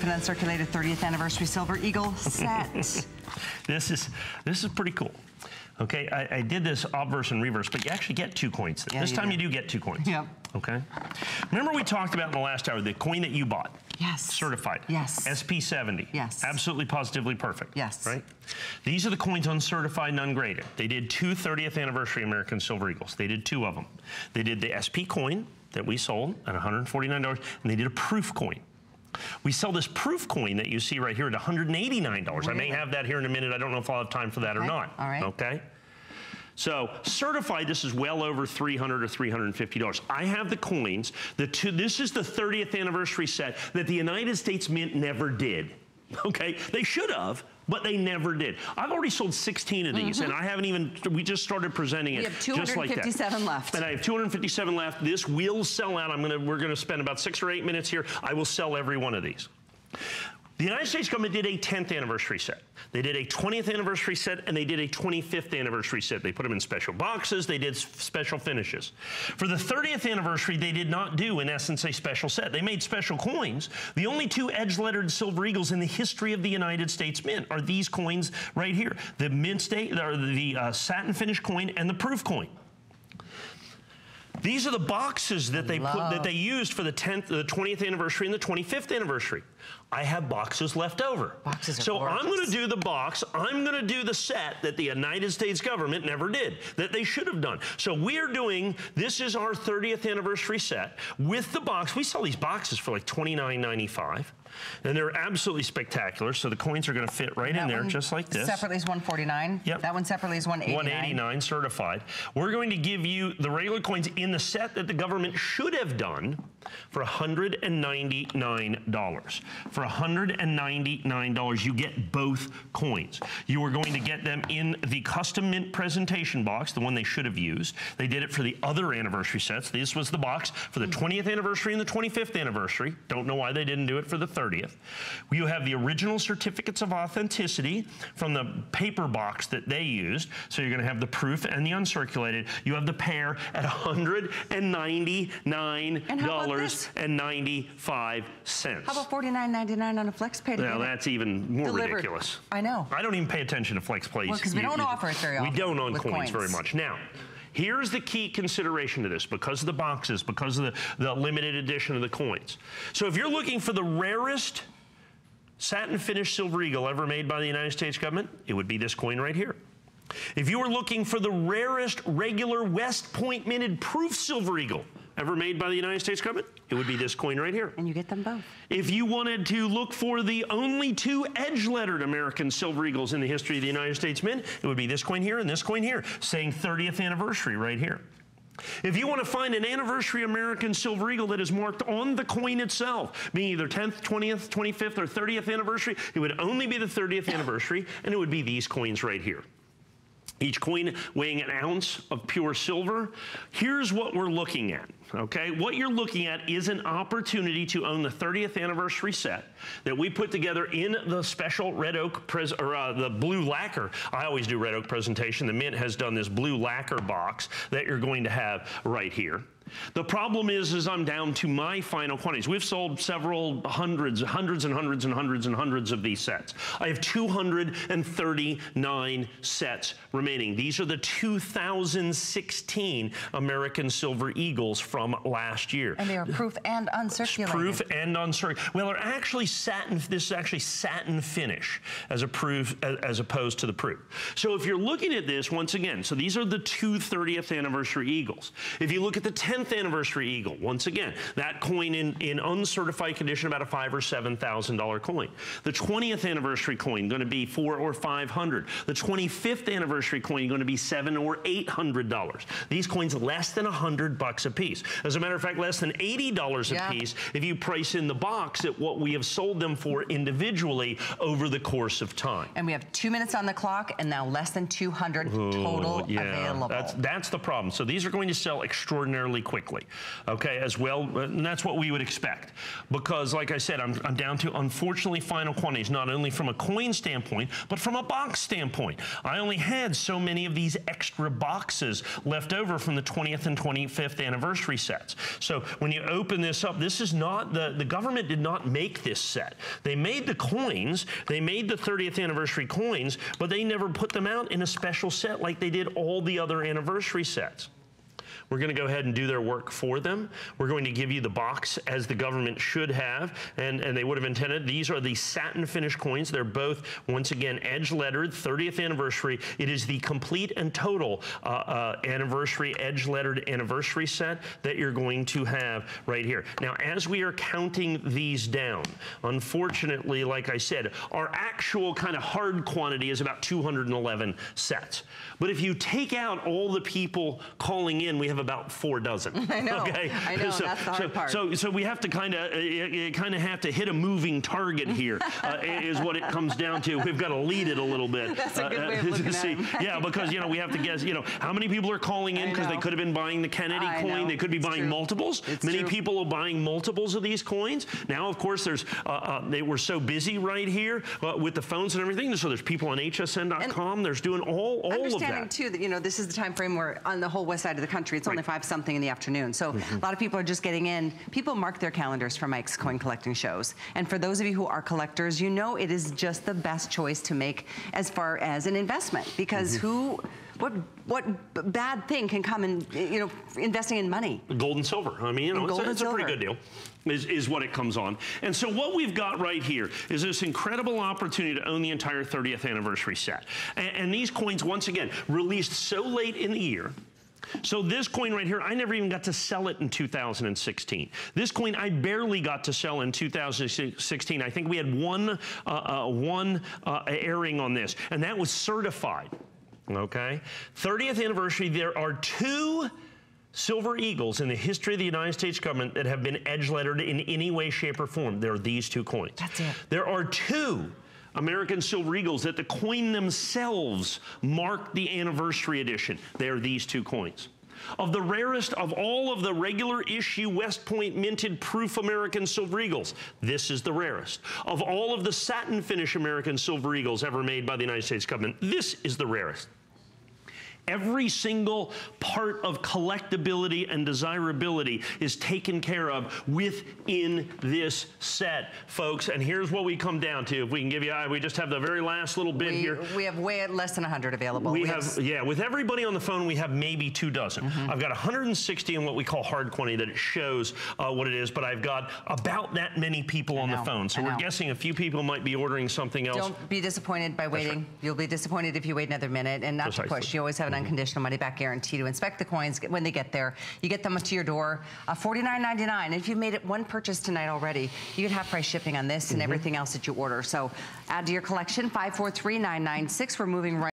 an uncirculated 30th anniversary Silver Eagle set. This is pretty cool. Okay, I did this obverse and reverse, but you actually get 2 coins. Yeah, this time you do get 2 coins. Yep. Okay. Remember we talked about in the last hour the coin that you bought? Yes. Certified. Yes. SP70. Yes. Absolutely, positively perfect. Yes. Right? These are the coins uncertified and ungraded. They did 2 30th anniversary American Silver Eagles. They did 2 of them. They did the SP coin that we sold at $149, and they did a proof coin. We sell this proof coin that you see right here at $189. Really? I may have that here in a minute. I don't know if I'll have time for that or not. All right. Okay. So certified, this is well over $300 or $350. I have the coins. This is the 30th anniversary set that the United States Mint never did. Okay, they should have, but they never did. I've already sold 16 of these, and I haven't even, we just started presenting it just like that. We have 257 left. And I have 257 left. This will sell out. We're gonna spend about 6 or 8 minutes here. I will sell every one of these. The United States government did a 10th anniversary set. They did a 20th anniversary set, and they did a 25th anniversary set. They put them in special boxes. They did special finishes. For the 30th anniversary, they did not do, in essence, a special set. They made special coins. The only 2 edge-lettered Silver Eagles in the history of the United States Mint are these coins right here. The mint state, or the satin finish coin, and the proof coin. These are the boxes that they used for the 10th, the 20th anniversary and the 25th anniversary. I have boxes left over. Boxes are so gorgeous. I'm gonna do the box, I'm gonna do the set that the United States government never did, that they should have done. So we're doing, this is our 30th anniversary set with the box. We sell these boxes for like $29.95. And they're absolutely spectacular, so the coins are going to fit right in there, just like this. Separately is $149. Yep. That one separately is $189. $189 certified. We're going to give you the regular coins in the set that the government should have done for $199. For $199, you get both coins. You are going to get them in the custom mint presentation box, the one they should have used. They did it for the other anniversary sets. This was the box for the 20th anniversary and the 25th anniversary. Don't know why they didn't do it for the 30th. You have the original certificates of authenticity from the paper box that they used. So you're going to have the proof and the uncirculated. You have the pair at $199.95. How about $49.99 on a flex pay? Now that's even more ridiculous. I know. I don't even pay attention to flex pays. Well, because we don't offer it very often. We don't on coins very much. Now, here's the key consideration to this, because of the boxes, because of the limited edition of the coins. So if you're looking for the rarest satin finished Silver Eagle ever made by the United States government, it would be this coin right here. If you were looking for the rarest regular West Point minted proof Silver Eagle ever made by the United States government, it would be this coin right here. And you get them both. If you wanted to look for the only 2 edge-lettered American Silver Eagles in the history of the United States Mint, it would be this coin here and this coin here, saying 30th anniversary right here. If you want to find an anniversary American Silver Eagle that is marked on the coin itself, being either 10th, 20th, 25th, or 30th anniversary, it would only be the 30th anniversary, and it would be these coins right here. Each coin weighing an ounce of pure silver. Here's what we're looking at, okay? What you're looking at is an opportunity to own the 30th anniversary set that we put together in the special red oak, the blue lacquer. I always do red oak presentation. The Mint has done this blue lacquer box that you're going to have right here. The problem is I'm down to my final quantities. We've sold several hundreds of these sets. I have 239 sets remaining. These are the 2016 American Silver Eagles from last year. And they are proof and uncirculated. Proof and uncirculated. Well, they're actually satin. This is actually satin finish as opposed to the proof. So if you're looking at this, once again, so these are the 30th anniversary Eagles. If you look at the 10th anniversary Eagle, once again, that coin in uncertified condition, about a $5,000 or $7,000 coin. The 20th anniversary coin going to be $400 or $500. The 25th anniversary coin going to be $700 or $800. These coins less than $100 a piece. As a matter of fact, less than $80 a piece if you price in the box at what we have sold them for individually over the course of time. And we have 2 minutes on the clock, and now less than 200 total available. That's the problem. So these are going to sell extraordinarily quickly, okay, as well, and that's what we would expect. Because, like I said, I'm down to, unfortunately, final quantities, not only from a coin standpoint, but from a box standpoint. I only had so many of these extra boxes left over from the 20th and 25th anniversary sets. So when you open this up, this is not, the government did not make this set. They made the coins, they made the 30th anniversary coins, but they never put them out in a special set like they did all the other anniversary sets. We're going to go ahead and do their work for them. We're going to give you the box as the government should have, and they would have intended. These are the satin finish coins. They're both, once again, edge lettered, 30th anniversary. It is the complete and total anniversary, edge lettered anniversary set that you're going to have right here. Now, as we are counting these down, unfortunately, like I said, our actual kind of hard quantity is about 211 sets. But if you take out all the people calling in, we have about 4 dozen. I know. Okay? I know. That's the hard part. So we have to kind of have to hit a moving target here. Is what it comes down to. We've got to lead it a little bit. That's a good way of looking at it. Yeah, because we have to guess. How many people are calling in because they could have been buying the Kennedy coin. They could be buying multiples. Many people are buying multiples of these coins. Now, of course, there's they were so busy right here with the phones and everything. So there's people on HSN.com. There's doing all of that. Understanding too that this is the time frame where on the whole west side of the country it's only 5-something in the afternoon. So a lot of people are just getting in. People mark their calendars for Mike's coin collecting shows. And for those of you who are collectors, it is just the best choice to make as far as an investment, because what bad thing can come in, investing in money? Gold and silver. I mean, it's a pretty good deal, is what it comes on. And so what we've got right here is this incredible opportunity to own the entire 30th anniversary set. And these coins, once again, released so late in the year. So this coin right here, I never even got to sell it in 2016. This coin I barely got to sell in 2016. I think we had one airing on this, and that was certified. Okay, 30th anniversary. There are 2 silver eagles in the history of the United States government that have been edge lettered in any way, shape, or form. There are these 2 coins. That's it. There are 2 American silver eagles that the coin themselves mark the anniversary edition. They are these 2 coins. Of the rarest of all of the regular issue West Point minted proof American silver eagles, this is the rarest. Of all of the satin finish American silver eagles ever made by the United States government, this is the rarest. Every single part of collectability and desirability is taken care of within this set, folks. And here's what we come down to. If we can give you, we just have the very last little bit here. We have way less than 100 available. Yeah, with everybody on the phone, we have maybe 2 dozen. I've got 160 in what we call hard quantity that it shows what it is, but I've got about that many people on the phone. So we're guessing a few people might be ordering something else. Don't be disappointed by waiting. Right. You'll be disappointed if you wait another minute, and not to push. You always have an unconditional money-back guarantee to inspect the coins when they get there. You get them to your door, $49.99. If you've made it one purchase tonight already, you get half-price shipping on this and everything else that you order. So add to your collection, 543-996. We're moving right